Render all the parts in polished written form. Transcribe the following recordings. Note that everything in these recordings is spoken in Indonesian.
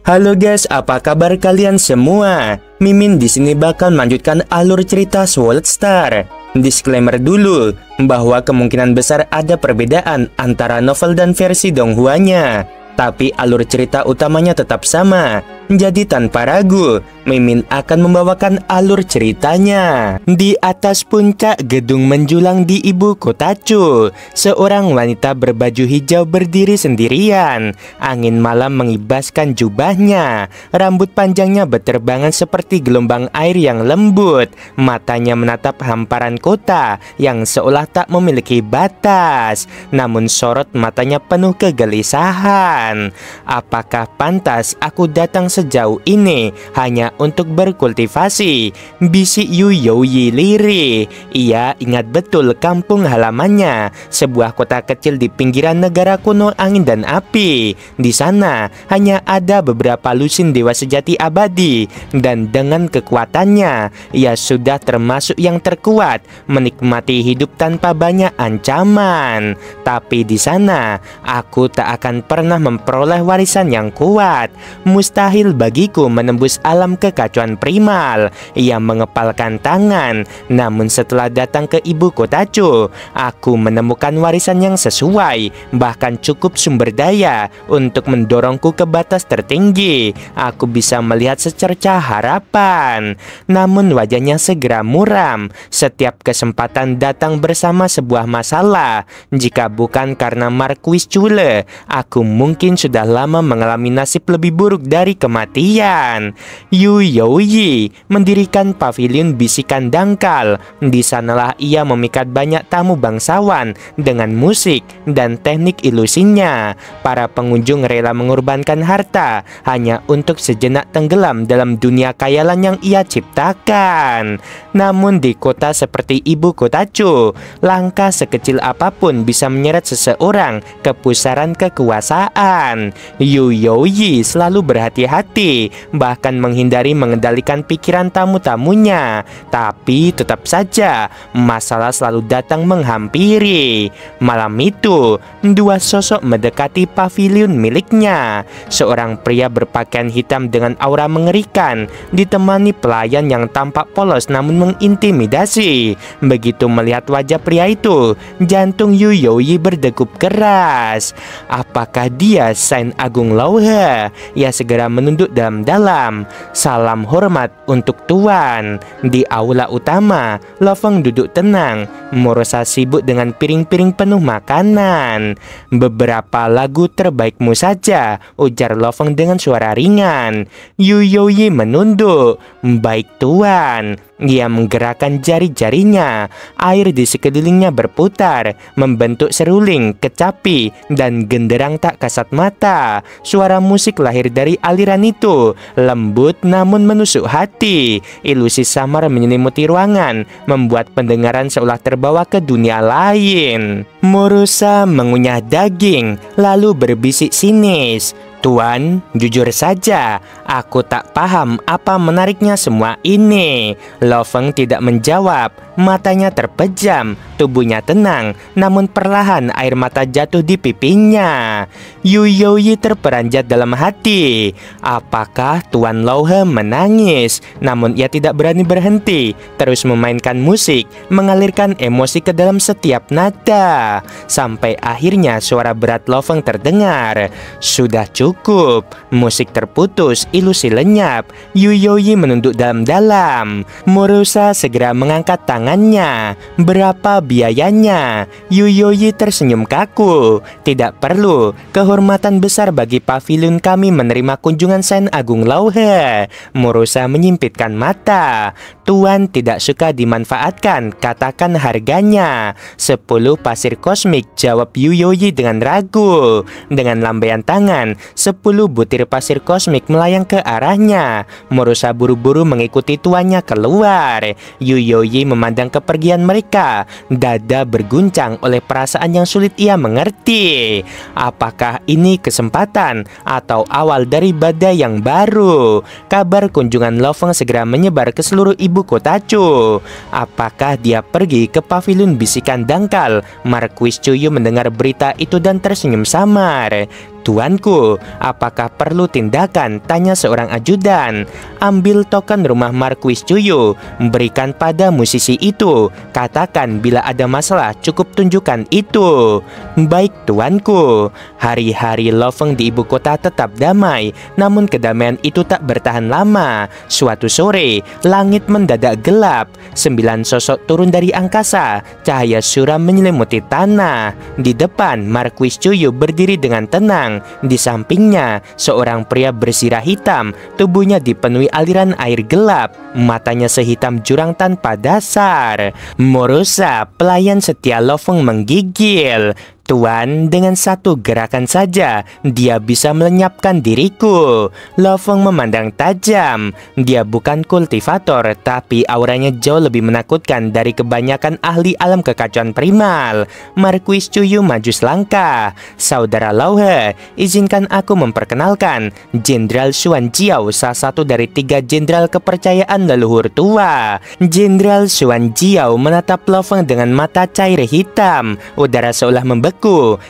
Halo guys, apa kabar kalian semua? Mimin di sini bakal melanjutkan alur cerita Sword Star. Disclaimer dulu bahwa kemungkinan besar ada perbedaan antara novel dan versi Donghuanya, tapi alur cerita utamanya tetap sama. Jadi tanpa ragu, Mimin akan membawakan alur ceritanya. Di atas puncak gedung menjulang di ibu kota Chu, seorang wanita berbaju hijau berdiri sendirian. Angin malam mengibaskan jubahnya. Rambut panjangnya berterbangan seperti gelombang air yang lembut. Matanya menatap hamparan kota yang seolah tak memiliki batas. Namun sorot matanya penuh kegelisahan. Apakah pantas aku datang sejauh ini hanya untuk berkultivasi? Bisik Yu Youyi lirih. Ia ingat betul kampung halamannya, sebuah kota kecil di pinggiran negara kuno angin dan api. Di sana hanya ada beberapa lusin dewa sejati abadi, dan dengan kekuatannya ia sudah termasuk yang terkuat, menikmati hidup tanpa banyak ancaman. Tapi di sana aku tak akan pernah memperoleh warisan yang kuat. Mustahil bagiku menembus alam kekacauan primal. Ia mengepalkan tangan. Namun setelah datang ke ibu kota Chu, aku menemukan warisan yang sesuai, bahkan cukup sumber daya untuk mendorongku ke batas tertinggi. Aku bisa melihat secercah harapan. Namun wajahnya segera muram. Setiap kesempatan datang bersama sebuah masalah. Jika bukan karena Marquis Chule, aku mungkin sudah lama mengalami nasib lebih buruk dari kematian. Yu Youyi mendirikan pavilion bisikan dangkal. Di sanalah ia memikat banyak tamu bangsawan dengan musik dan teknik ilusinya. Para pengunjung rela mengorbankan harta hanya untuk sejenak tenggelam dalam dunia khayalan yang ia ciptakan. Namun di kota seperti ibu kota Chu, langkah sekecil apapun bisa menyeret seseorang ke pusaran kekuasaan. Yu Youyi selalu berhati-hati, bahkan menghindari mengendalikan pikiran tamu-tamunya. Tapi tetap saja masalah selalu datang menghampiri. Malam itu, dua sosok mendekati pavilion miliknya. Seorang pria berpakaian hitam dengan aura mengerikan ditemani pelayan yang tampak polos namun mengintimidasi. Begitu melihat wajah pria itu, jantung Yu Youyi berdegup keras. Apakah dia Saint Agung Lauhe? Ia segera menunduk dalam-dalam. Salam hormat untuk tuan. Di aula utama, Lo Feng duduk tenang. Morosa sibuk dengan piring-piring penuh makanan. Beberapa lagu terbaikmu saja, ujar Lo Feng dengan suara ringan. Yu Youyi menunduk. Baik tuan. Ia menggerakkan jari-jarinya. Air di sekelilingnya berputar, membentuk seruling, kecapi, dan genderang tak kasat mata. Suara musik lahir dari aliran itu, lembut namun menusuk hati. Ilusi samar menyelimuti ruangan, membuat pendengaran seolah terbawa ke dunia lain. Morosa mengunyah daging, lalu berbisik sinis. Tuan, jujur saja, aku tak paham apa menariknya semua ini. Lo Feng tidak menjawab, matanya terpejam, tubuhnya tenang, namun perlahan air mata jatuh di pipinya. Yu Youyi terperanjat dalam hati. Apakah Tuan Lauhe menangis? Namun ia tidak berani berhenti, terus memainkan musik, mengalirkan emosi ke dalam setiap nada. Sampai akhirnya suara berat Lo Feng terdengar. Sudah cukup, musik terputus, ilusi lenyap. Yu Youyi menunduk dalam-dalam. Morosa segera mengangkat tangannya. Berapa biayanya? Yu Youyi tersenyum kaku. Tidak perlu, kehormatan besar bagi pavilion kami menerima kunjungan Saint Agung Lauhe. Morosa menyipitkan mata. Tuan tidak suka dimanfaatkan, katakan harganya. 10 pasir kosmik, jawab Yu Youyi dengan ragu. Dengan lambaian tangan, 10 butir pasir kosmik melayang ke arahnya. Morosa buru-buru mengikuti tuannya keluar. Yu Youyi memandang kepergian mereka. Dada berguncang oleh perasaan yang sulit ia mengerti. Apakah ini kesempatan atau awal dari badai yang baru? Kabar kunjungan Lo Feng segera menyebar ke seluruh ibu kota Chu. Apakah dia pergi ke pavilion bisikan dangkal? Marquis Chuyu mendengar berita itu dan tersenyum samar. Tuanku, apakah perlu tindakan? Tanya seorang ajudan. Ambil token rumah Marquis Cuyu, berikan pada musisi itu. Katakan bila ada masalah, cukup tunjukkan itu. Baik tuanku. Hari-hari Lo Feng di ibu kota tetap damai, namun kedamaian itu tak bertahan lama. Suatu sore, langit mendadak gelap. 9 sosok turun dari angkasa. Cahaya suram menyelimuti tanah. Di depan, Marquis Cuyu berdiri dengan tenang. Di sampingnya, seorang pria bersirah hitam. Tubuhnya dipenuhi aliran air gelap. Matanya sehitam jurang tanpa dasar. Morosa, pelayan setia Lo Feng, menggigil. Tuan, dengan satu gerakan saja, dia bisa melenyapkan diriku. Lo Feng memandang tajam. Dia bukan kultivator, tapi auranya jauh lebih menakutkan dari kebanyakan ahli alam kekacauan primal. Marquis Cuyu maju selangkah. Saudara Lao He, izinkan aku memperkenalkan Jenderal Xuan Jiao, salah satu dari 3 jenderal kepercayaan leluhur tua. Jenderal Xuan Jiao menatap Lo Feng dengan mata cair hitam. Udara seolah membeku.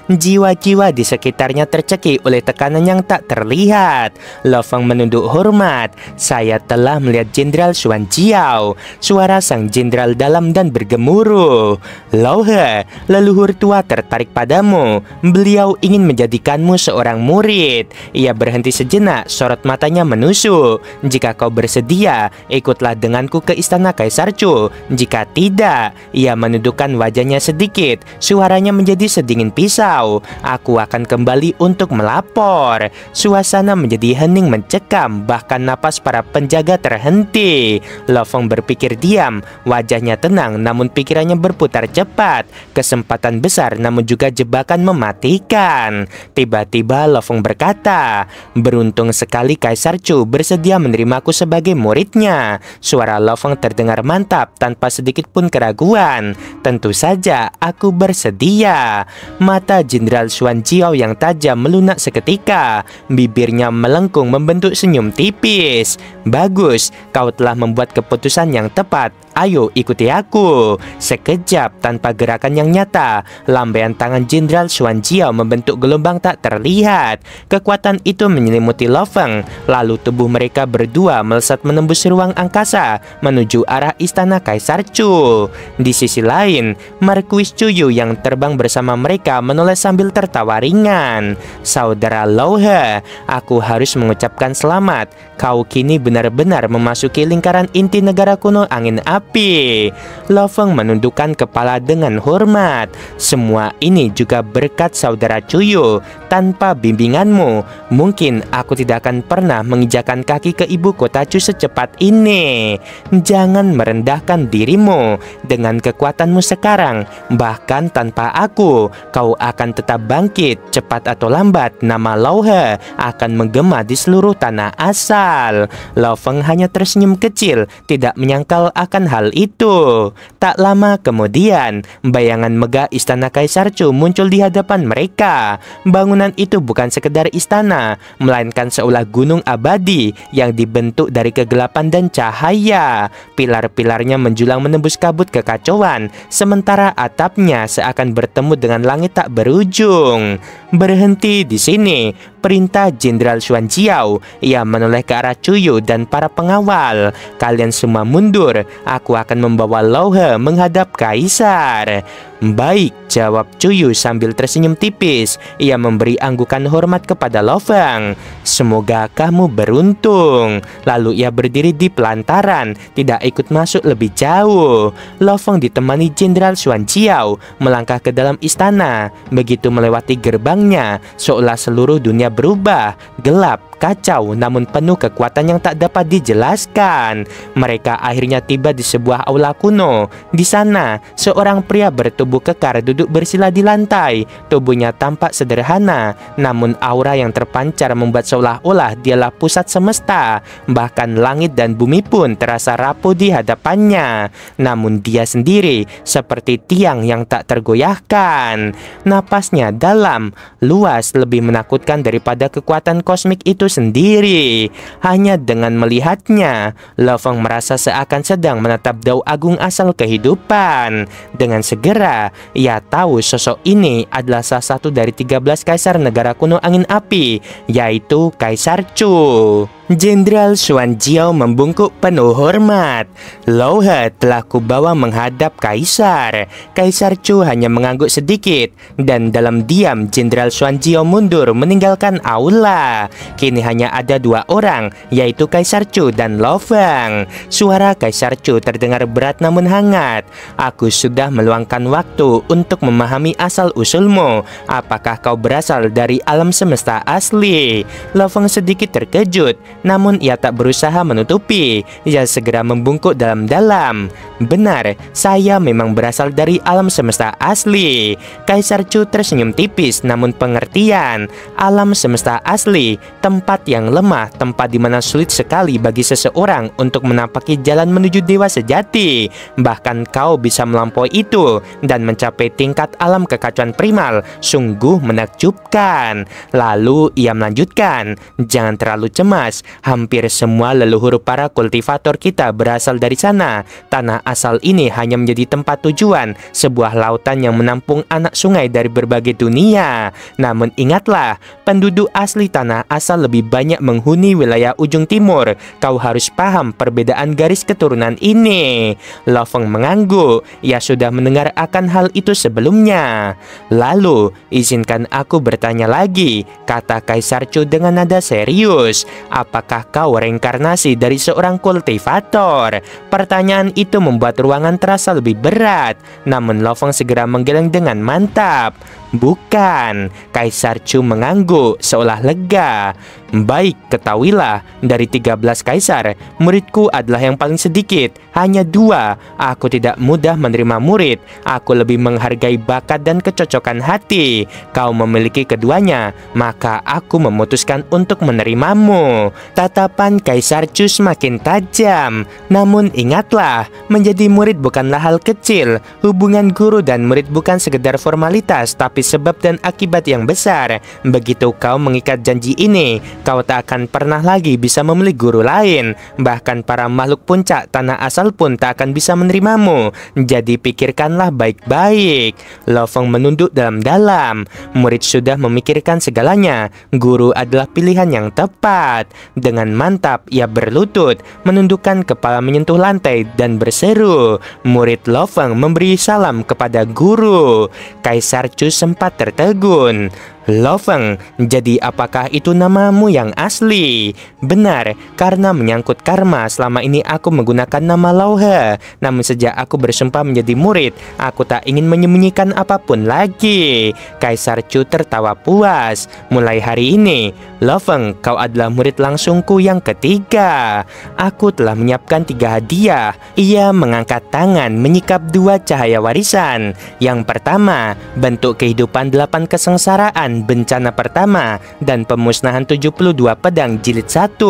Jiwa-jiwa di sekitarnya tercekik oleh tekanan yang tak terlihat. Lo Feng menunduk hormat. Saya telah melihat Jenderal Xuan Jiao. Suara sang jenderal dalam dan bergemuruh. Lao He, leluhur tua tertarik padamu. Beliau ingin menjadikanmu seorang murid. Ia berhenti sejenak, sorot matanya menusuk. Jika kau bersedia, ikutlah denganku ke istana Kaisar Chu. Jika tidak, ia menundukkan wajahnya sedikit. Suaranya menjadi sedingin pisau. Aku akan kembali untuk melapor. Suasana menjadi hening mencekam, bahkan napas para penjaga terhenti. Lo Feng berpikir diam. Wajahnya tenang, namun pikirannya berputar cepat. Kesempatan besar, namun juga jebakan mematikan. Tiba-tiba Lo Feng berkata, beruntung sekali Kaisar Chu bersedia menerimaku sebagai muridnya. Suara Lo Feng terdengar mantap tanpa sedikit pun keraguan. Tentu saja aku bersedia. Mata Jenderal Xuan Jiao yang tajam melunak seketika. Bibirnya melengkung membentuk senyum tipis. Bagus, kau telah membuat keputusan yang tepat. Ayo ikuti aku. Sekejap, tanpa gerakan yang nyata, lambaian tangan Jenderal Xuan Jiao membentuk gelombang tak terlihat. Kekuatan itu menyelimuti Lo Feng. Lalu tubuh mereka berdua melesat menembus ruang angkasa menuju arah istana Kaisar Chu. Di sisi lain, Marquis Cuyu yang terbang bersama mereka menoleh sambil tertawa ringan. Saudara Lao He, aku harus mengucapkan selamat. Kau kini benar-benar memasuki lingkaran inti negara kuno angin api. Lo Feng menundukkan kepala dengan hormat. Semua ini juga berkat saudara Cuyu. Tanpa bimbinganmu, mungkin aku tidak akan pernah menginjakan kaki ke ibu kota Chu secepat ini. Jangan merendahkan dirimu. Dengan kekuatanmu sekarang, bahkan tanpa aku, kau akan tetap bangkit. Cepat atau lambat, nama Lao He akan menggema di seluruh tanah asal. Lo Feng hanya tersenyum kecil, tidak menyangkal akan hal itu. Tak lama kemudian, bayangan megah istana Kaisar Chu muncul di hadapan mereka. Bangunan itu bukan sekedar istana, melainkan seolah gunung abadi yang dibentuk dari kegelapan dan cahaya. Pilar-pilarnya menjulang menembus kabut kekacauan, sementara atapnya seakan bertemu dengan langit tak berujung. Berhenti di sini, perintah Jenderal Xuan Jiao. Ia menoleh ke arah Cuyu dan para pengawal. Kalian semua mundur. Aku akan membawa Lao He menghadap Kaisar. Baik, jawab Cuyu sambil tersenyum tipis. Ia memberi anggukan hormat kepada Lo Feng. Semoga kamu beruntung. Lalu ia berdiri di pelantaran, tidak ikut masuk lebih jauh. Lo Feng ditemani Jenderal Xuan Jiao melangkah ke dalam istana. Begitu melewati gerbangnya, seolah seluruh dunia berubah, gelap, kacau, namun penuh kekuatan yang tak dapat dijelaskan. Mereka akhirnya tiba di sebuah aula kuno. Di sana, seorang pria bertubuh kekar duduk bersila di lantai. Tubuhnya tampak sederhana, namun aura yang terpancar membuat seolah-olah dialah pusat semesta. Bahkan langit dan bumi pun terasa rapuh di hadapannya. Namun dia sendiri seperti tiang yang tak tergoyahkan. Napasnya dalam, luas, lebih menakutkan daripada kekuatan kosmik itu sendiri. Hanya dengan melihatnya, Lo Feng merasa seakan sedang menatap dao agung asal kehidupan. Dengan segera, saja. Ia tahu sosok ini adalah salah satu dari 13 kaisar negara kuno angin api, yaitu Kaisar Chu. Jenderal Xuan Jiao membungkuk penuh hormat. Lao He telah kubawa menghadap Kaisar. Kaisar Chu hanya mengangguk sedikit, dan dalam diam Jenderal Xuan Jiao mundur meninggalkan aula. Kini hanya ada 2 orang, yaitu Kaisar Chu dan Lo Feng. Suara Kaisar Chu terdengar berat namun hangat. Aku sudah meluangkan waktu untuk memahami asal-usulmu. Apakah kau berasal dari alam semesta asli? Lo Feng sedikit terkejut, namun ia tak berusaha menutupi. Ia segera membungkuk dalam-dalam. Benar, saya memang berasal dari alam semesta asli. Kaisar Chu tersenyum tipis namun pengertian. Alam semesta asli, tempat yang lemah, tempat di mana sulit sekali bagi seseorang untuk menapaki jalan menuju dewa sejati. Bahkan kau bisa melampaui itu dan mencapai tingkat alam kekacauan primal. Sungguh menakjubkan. Lalu ia melanjutkan, jangan terlalu cemas. Hampir semua leluhur para kultivator kita berasal dari sana. Tanah asal ini hanya menjadi tempat tujuan, sebuah lautan yang menampung anak sungai dari berbagai dunia. Namun ingatlah, penduduk asli tanah asal lebih banyak menghuni wilayah ujung timur. Kau harus paham perbedaan garis keturunan ini. Lo Feng mengangguk. Ia sudah mendengar akan hal itu sebelumnya. Lalu, izinkan aku bertanya lagi, kata Kaisar Chu dengan nada serius. Apakah kau reinkarnasi dari seorang kultivator? Pertanyaan itu membuat ruangan terasa lebih berat. Namun Lo Feng segera menggeleng dengan mantap. Bukan, Kaisar Chu mengangguk seolah lega. Baik, ketahuilah, dari 13 kaisar, muridku adalah yang paling sedikit, hanya 2. Aku tidak mudah menerima murid. Aku lebih menghargai bakat dan kecocokan hati. Kau memiliki keduanya, maka aku memutuskan untuk menerimamu. Tatapan Kaisar Chu semakin tajam. Namun ingatlah, menjadi murid bukanlah hal kecil. Hubungan guru dan murid bukan sekedar formalitas, tapi sebab dan akibat yang besar. Begitu kau mengikat janji ini, kau tak akan pernah lagi bisa memilih guru lain. Bahkan para makhluk puncak tanah asal pun tak akan bisa menerimamu. Jadi pikirkanlah baik-baik. Lo Feng menunduk dalam-dalam. Murid sudah memikirkan segalanya. Guru adalah pilihan yang tepat. Dengan mantap ia berlutut, menundukkan kepala menyentuh lantai dan berseru. Murid Lo Feng memberi salam kepada guru. Kaisar Chu sempat tertegun. Lo Feng, jadi apakah itu namamu yang asli? Benar, karena menyangkut karma, selama ini aku menggunakan nama Lao He. Namun sejak aku bersumpah menjadi murid, aku tak ingin menyembunyikan apapun lagi. Kaisar Chu tertawa puas. Mulai hari ini, Lo Feng, kau adalah murid langsungku yang ketiga. Aku telah menyiapkan 3 hadiah. Ia mengangkat tangan menyikap 2 cahaya warisan. Yang pertama, bentuk kehidupan 8 kesengsaraan bencana pertama dan pemusnahan 72 pedang jilid 1.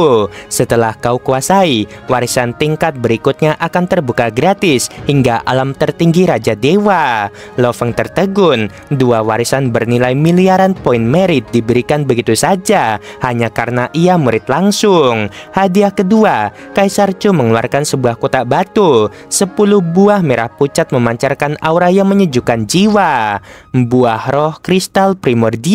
Setelah kau kuasai, warisan tingkat berikutnya akan terbuka gratis hingga alam tertinggi Raja Dewa. Lo Feng tertegun. 2 warisan bernilai miliaran poin merit diberikan begitu saja hanya karena ia murid langsung. Hadiah kedua, Kaisar Chu mengeluarkan sebuah kotak batu. 10 buah merah pucat memancarkan aura yang menyejukkan jiwa. Buah roh kristal primordial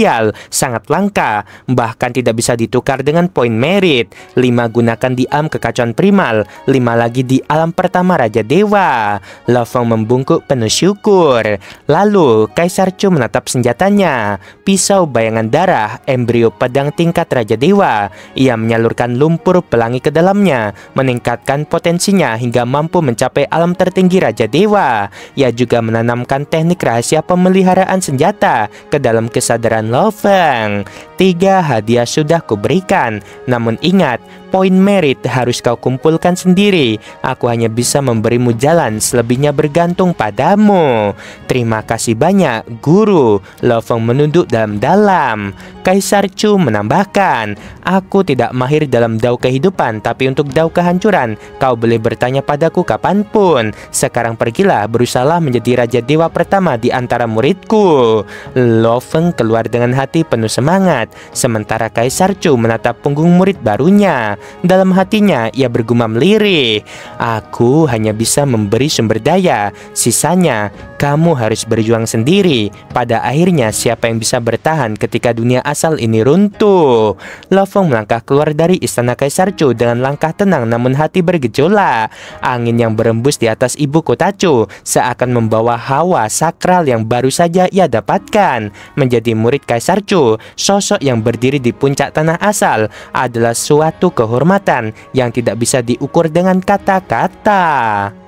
sangat langka, bahkan tidak bisa ditukar dengan poin merit. 5 gunakan di alam kekacauan primal, 5 lagi di alam pertama Raja Dewa. Lo Feng membungkuk penuh syukur. Lalu Kaisar Chu menatap senjatanya, pisau bayangan darah, embrio pedang tingkat Raja Dewa. Ia menyalurkan lumpur pelangi ke dalamnya, meningkatkan potensinya hingga mampu mencapai alam tertinggi Raja Dewa. Ia juga menanamkan teknik rahasia pemeliharaan senjata ke dalam kesadaran Lo Feng. 3 hadiah sudah kuberikan. Namun ingat, poin merit harus kau kumpulkan sendiri. Aku hanya bisa memberimu jalan, selebihnya bergantung padamu. Terima kasih banyak, guru. Lo Feng menunduk dalam-dalam. Kaisar Chu menambahkan, aku tidak mahir dalam dao kehidupan, tapi untuk dao kehancuran, kau boleh bertanya padaku kapanpun. Sekarang pergilah, berusahalah menjadi Raja Dewa pertama di antara muridku. Lo Feng keluar dari dengan hati penuh semangat, sementara Kaisar Chu menatap punggung murid barunya. Dalam hatinya ia bergumam lirih, "Aku hanya bisa memberi sumber daya, sisanya kamu harus berjuang sendiri. Pada akhirnya siapa yang bisa bertahan ketika dunia asal ini runtuh?" Lo Feng melangkah keluar dari istana Kaisar Chu dengan langkah tenang namun hati bergejolak. Angin yang berembus di atas ibu kota Chu seakan membawa hawa sakral yang baru saja ia dapatkan. Menjadi murid Kaisar Chu, sosok yang berdiri di puncak tanah asal adalah suatu kehormatan yang tidak bisa diukur dengan kata-kata.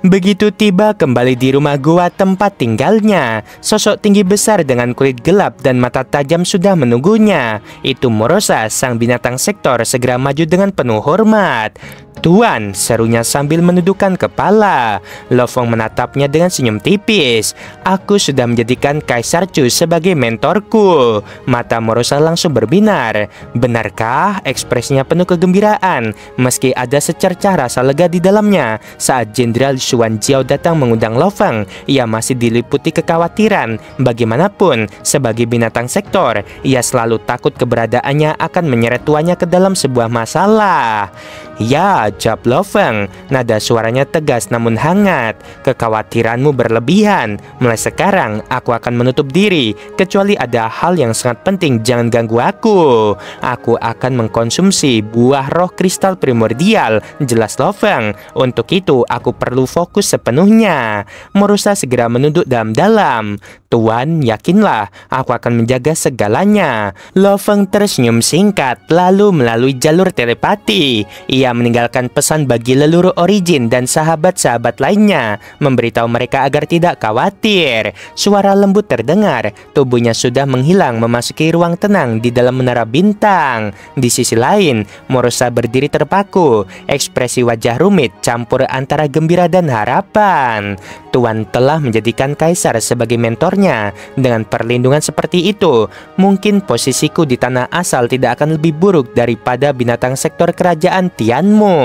Begitu tiba kembali di rumah gua tempat tinggalnya, sosok tinggi besar dengan kulit gelap dan mata tajam sudah menunggunya. Itu Morosa, sang binatang sektor, segera maju dengan penuh hormat. "Tuan," serunya sambil menundukkan kepala. Lo Feng menatapnya dengan senyum tipis. "Aku sudah menjadikan Kaisar Chu sebagai mentorku." Mata Morosa langsung berbinar. "Benarkah?" Ekspresinya penuh kegembiraan, meski ada secercah rasa lega di dalamnya. Saat Jenderal Xuan Jiao datang mengundang Lo Feng, ia masih diliputi kekhawatiran. Bagaimanapun, sebagai binatang sektor, ia selalu takut keberadaannya akan menyeret tuannya ke dalam sebuah masalah. "Ya," jawab Lo Feng. Nada suaranya tegas namun hangat. "Kekhawatiranmu berlebihan. Mulai sekarang aku akan menutup diri. Kecuali ada hal yang sangat penting, jangan ganggu aku. Aku akan mengkonsumsi buah roh kristal primordial," jelas Lo Feng. "Untuk itu aku perlu fokus sepenuhnya." Morosa segera menunduk dalam-dalam. "Tuan, yakinlah, aku akan menjaga segalanya." Lo Feng tersenyum singkat, lalu melalui jalur telepati ia meninggalkan pesan bagi leluhur Origin dan sahabat-sahabat lainnya, memberitahu mereka agar tidak khawatir. Suara lembut terdengar, tubuhnya sudah menghilang memasuki ruang tenang di dalam menara bintang. Di sisi lain, Morosa berdiri terpaku, ekspresi wajah rumit campur antara gembira dan harapan. "Tuan telah menjadikan Kaisar sebagai mentornya. Dengan perlindungan seperti itu, mungkin posisiku di tanah asal tidak akan lebih buruk daripada binatang sektor kerajaan Tianmu."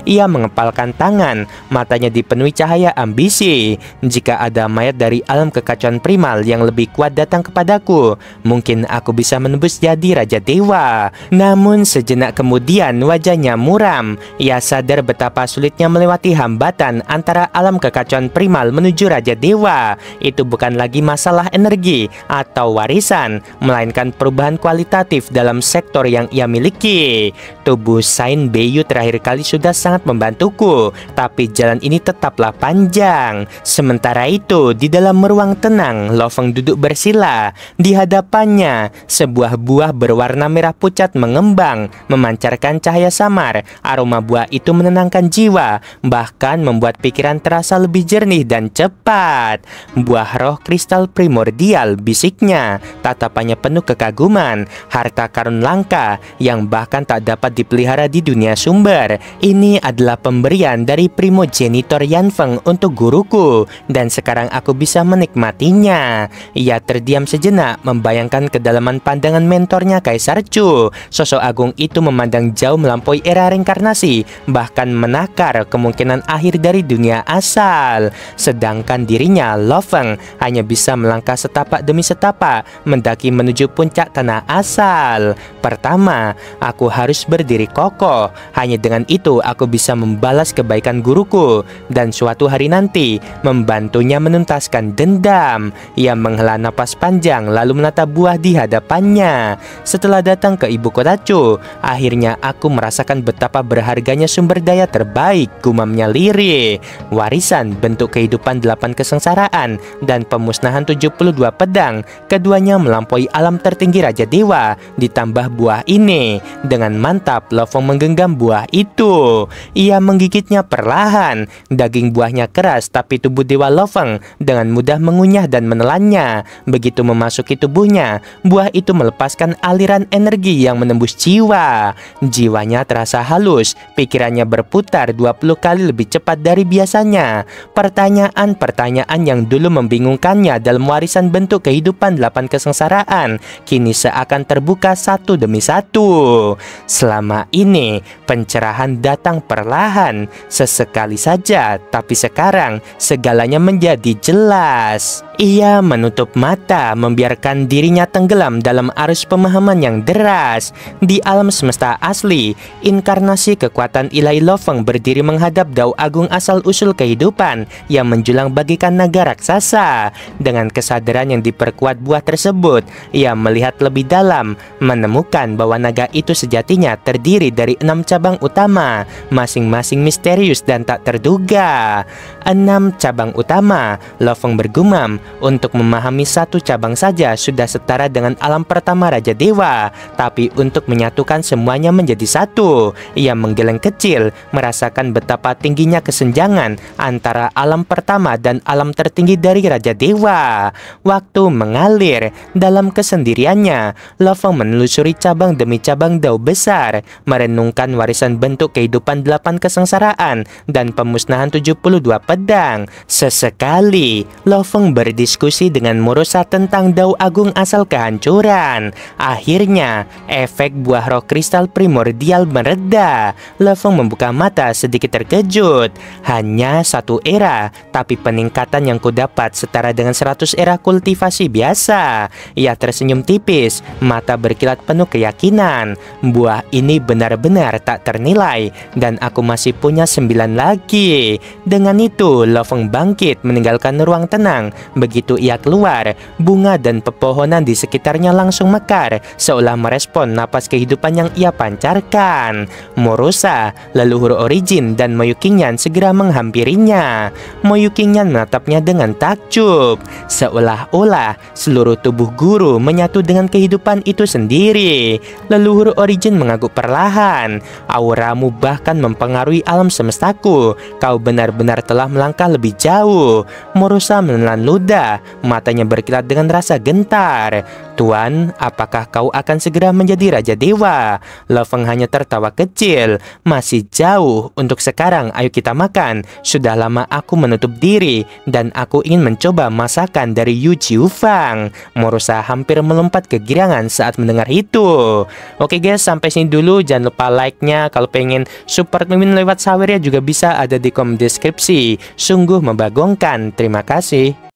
Ia mengepalkan tangan, matanya dipenuhi cahaya ambisi. "Jika ada mayat dari alam kekacauan primal yang lebih kuat datang kepadaku, mungkin aku bisa menembus jadi Raja Dewa." Namun sejenak kemudian wajahnya muram. Ia sadar betapa sulitnya melewati hambatan antara alam kekacauan primal menuju Raja Dewa. Itu bukan lagi masalah energi atau warisan, melainkan perubahan kualitatif dalam sektor yang ia miliki. "Tubuh Saint Beiyu terakhir kali sudah sangat membantuku, tapi jalan ini tetaplah panjang." Sementara itu, di dalam ruang tenang, Lo Feng duduk bersila. Di hadapannya, sebuah buah berwarna merah pucat mengembang, memancarkan cahaya samar. Aroma buah itu menenangkan jiwa, bahkan membuat pikiran terasa lebih jernih dan cepat. "Buah roh kristal primordial," bisiknya. Tatapannya penuh kekaguman. "Harta karun langka yang bahkan tak dapat dipelihara di dunia sumber. Ini adalah pemberian dari primogenitor Yan Feng untuk guruku, dan sekarang aku bisa menikmatinya." Ia terdiam sejenak, membayangkan kedalaman pandangan mentornya Kaisar Chu. Sosok agung itu memandang jauh melampaui era reinkarnasi, bahkan menakar kemungkinan akhir dari dunia asal. Sedangkan dirinya, Lo Feng, hanya bisa melangkah setapak demi setapak mendaki menuju puncak tanah asal. "Pertama, aku harus berdiri kokoh. Hanya dengan itu aku bisa membalas kebaikan guruku dan suatu hari nanti membantunya menuntaskan dendam." Ia menghela napas panjang lalu menatap buah di hadapannya. "Setelah datang ke ibu kota Chu, akhirnya aku merasakan betapa berharganya sumber daya terbaik," gumamnya lirih. "Warisan bentuk kehidupan 8 kesengsaraan dan pemusnahan 72 pedang. Keduanya melampaui alam tertinggi Raja Dewa. Ditambah buah ini." Dengan mantap, Lo Feng menggenggam buah itu. Ia menggigitnya perlahan. Daging buahnya keras, tapi tubuh Dewa Lo Feng dengan mudah mengunyah dan menelannya. Begitu memasuki tubuhnya, buah itu melepaskan aliran energi yang menembus jiwa. Jiwanya terasa halus, pikirannya berputar 20 kali lebih cepat dari biasanya. Pertanyaan-pertanyaan yang dulu membingungkannya dalam warisan bentuk kehidupan 8 kesengsaraan kini seakan terbuka satu demi satu. Selama ini pencerahan datang perlahan, sesekali saja, tapi sekarang segalanya menjadi jelas. Ia menutup mata, membiarkan dirinya tenggelam dalam arus pemahaman yang deras. Di alam semesta asli, inkarnasi kekuatan ilahi Lo Feng berdiri menghadap Dao Agung asal-usul kehidupan yang menjulang bagikan naga raksasa. Dengan kesadaran yang diperkuat buah tersebut, ia melihat lebih dalam, menemukan bahwa naga itu sejatinya terdiri dari 6 cabang utama, masing-masing misterius dan tak terduga. 6 cabang utama, Lo Feng bergumam. Untuk memahami satu cabang saja sudah setara dengan alam pertama Raja Dewa, tapi untuk menyatukan semuanya menjadi satu, ia menggeleng kecil, merasakan betapa tingginya kesenjangan antara alam pertama dan alam tertinggi dari Raja Dewa. Waktu mengalir dalam kesendiriannya, Lo Feng menelusuri cabang demi cabang Dao besar, merenungkan warisan bentuk kehidupan 8 kesengsaraan dan pemusnahan 72 pedang. Sesekali, Lo Feng berdiskusi dengan Murusa tentang Dao Agung asal kehancuran. Akhirnya, efek buah roh kristal primordial mereda. Lo Feng membuka mata sedikit terkejut. Hanya satu era, tapi peningkatan yang kudapat setara dengan 100 era kultivasi biasa. Ia tersenyum tipis, mata berkilat penuh keyakinan. Buah ini benar-benar tak ternilai, dan aku masih punya 9 lagi. Dengan itu, Lo Feng bangkit meninggalkan ruang tenang. Begitu ia keluar, bunga dan pepohonan di sekitarnya langsung mekar, seolah merespon napas kehidupan yang ia pancarkan. Murusa, leluhur Origin, dan Moyu Qingyan segera menghampirinya. Moyu Qingyan menatapnya dengan takjub, seolah-olah seluruh tubuh guru menyatu dengan kehidupan itu sendiri. Leluhur Origin mengangguk perlahan. Auramu bahkan mempengaruhi alam semestaku. Kau benar-benar telah melangkah lebih jauh. Murusa menelan ludah, matanya berkilat dengan rasa gentar. Tuan, apakah kau akan segera menjadi Raja Dewa? Lo Feng hanya tertawa kecil. Masih jauh, untuk sekarang ayo kita makan. Sudah lama aku menutup diri, dan aku ingin mencoba masakan dari Yu Jiufang. Murusa hampir melompat kegirangan saat mendengar itu. Oke guys, sampai sini dulu. Jangan lupa like-nya. Kalau pengen support Mimin lewat sawernya juga bisa ada di kolom deskripsi. Sungguh membagongkan. Terima kasih.